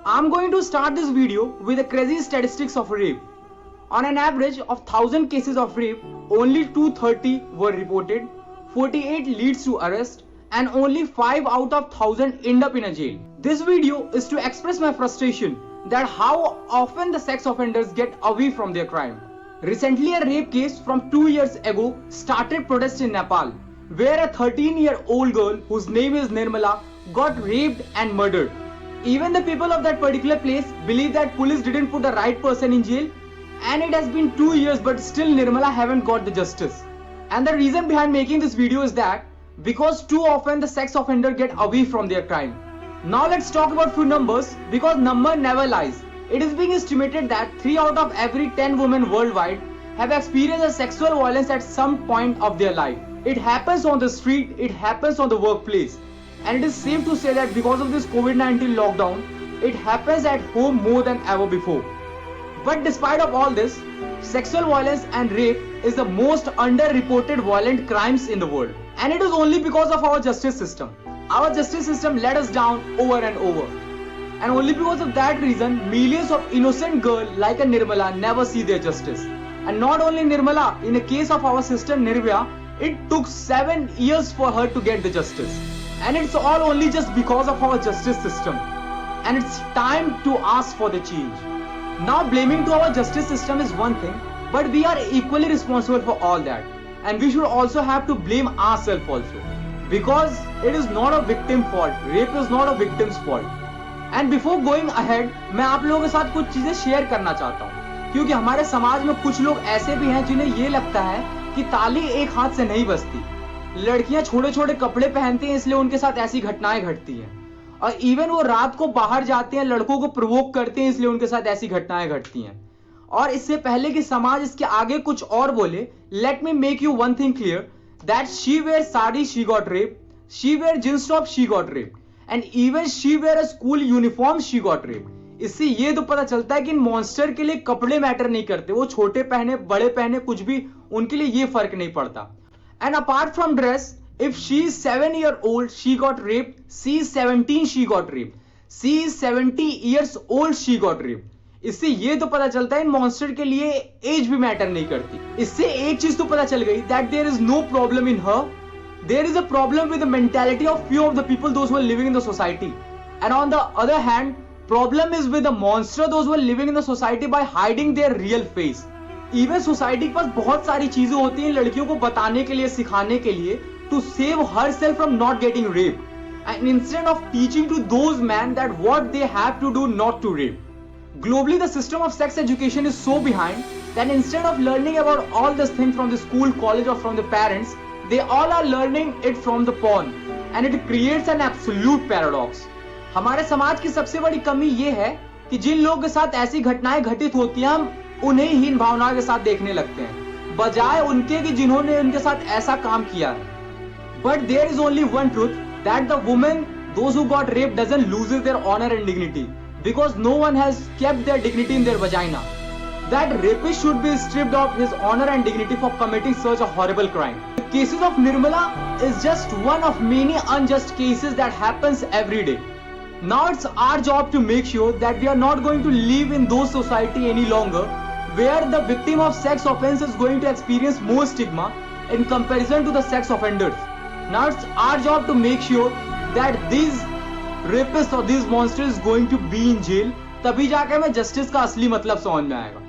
I'm going to start this video with the crazy statistics of rape. On an average of 1000 cases of rape, only 230 were reported, 48 leads to arrest, and only 5 out of 1000 end up in a jail. This video is to express my frustration that how often the sex offenders get away from their crime. Recently, a rape case from 2 years ago started protests in Nepal, where a 13-year-old girl whose name is Nirmala got raped and murdered. Even the people of that particular place believe that police didn't put the right person in jail, and it has been 2 years but still Nirmala haven't got the justice. And the reason behind making this video is that because too often the sex offender get away from their crime. Now let's talk about few numbers, because number never lies. It is being estimated that 3 out of every 10 women worldwide have experienced a sexual violence at some point of their life. It happens on the street, it happens on the workplace. And it is safe to say that because of this COVID-19 lockdown, it happens at home more than ever before. But despite of all this, sexual violence and rape is the most underreported violent crimes in the world. And it is only because of our justice system. Our justice system let us down over and over. And only because of that reason, millions of innocent girls like a Nirmala never see their justice. And not only Nirmala, in the case of our sister Nirvya, it took 7 years for her to get the justice. And it's all only just because of our justice system. And it's time to ask for the change. Now blaming to our justice system is one thing, but we are equally responsible for all that. And we should also have to blame ourselves also. Because it is not a victim fault. Rape is not a victim's fault. And before going ahead, मैं आप लोगों के साथ कुछ चीजें share करना चाहता हूँ. क्योंकि हमारे समाज में कुछ लोग ऐसे भी हैं जिन्हें ये लगता है कि ताली एक हाथ से नहीं बजती. लड़कियां छोटे छोटे कपड़े पहनती हैं इसलिए उनके साथ ऐसी घटनाएं घटती हैं. और इवन वो रात को बाहर जाते हैं, लड़कों को प्रोवोक करते हैं, इसलिए उनके साथ ऐसी घटनाएं घटती हैं. और इससे पहले कि समाज इसके आगे कुछ और बोले, let me make you one thing clear that she where sari she got rape, she where jeans top she got rape, and even she where a school uniform she got rape. इससे ये तो पता चलता है कि इन मॉन्स्टर के लिए कपड़े मैटर नहीं करते. वो छोटे पहने बड़े पहने कुछ भी, उनके लिए ये फर्क नहीं पड़ता. And apart from dress, if she is 7-year-old, she got raped. She is 17, she got raped. She is 70 years old, she got raped. इससे ये तो पता चलता है इन मॉन्स्टर के लिए एज भी मैटर नहीं करती. इससे एक चीज तो पता चल गई that there is no problem in her. There is a problem with the mentality of few of the people, those who are living in the society. And on the other hand, problem is with the monster, those who are living in the society by hiding their real face. Even society के पास बहुत सारी चीजें होती हैं लड़कियों को बताने के लिए, सिखाने के लिए, to save herself from not getting rape, and instead of teaching to those man that what they have to do not to rape. Globally, the system of sex education is so behind that instead of learning about all this thing from the school, college or from the parents, they all are learning it from the porn, and it creates an absolute paradox. हमारे समाज की सबसे बड़ी कमी ये है कि जिन लोगों के साथ ऐसी घटनाएं घटित होती हैं, हम उन्हें हीन भावनाओं के साथ देखने लगते हैं, बजाय उनके कि जिन्होंने उनके साथ ऐसा काम किया है. But there is only one truth, that the women, those who got raped, doesn't lose their honor and dignity, because no one has kept their dignity in their vagina. That rapist should be stripped of his honor and dignity for committing such a horrible crime. The cases of Nirmala is just one of many unjust cases that happens every day. Now it's our job to make sure that we are not going to live in those society any longer, where the victim of sex offense is going to experience more stigma in comparison to the sex offenders. Now it's our job to make sure that these rapists or these monsters is going to be in jail. तभी जाके हमें justice का असली मतलब समझ में आएगा.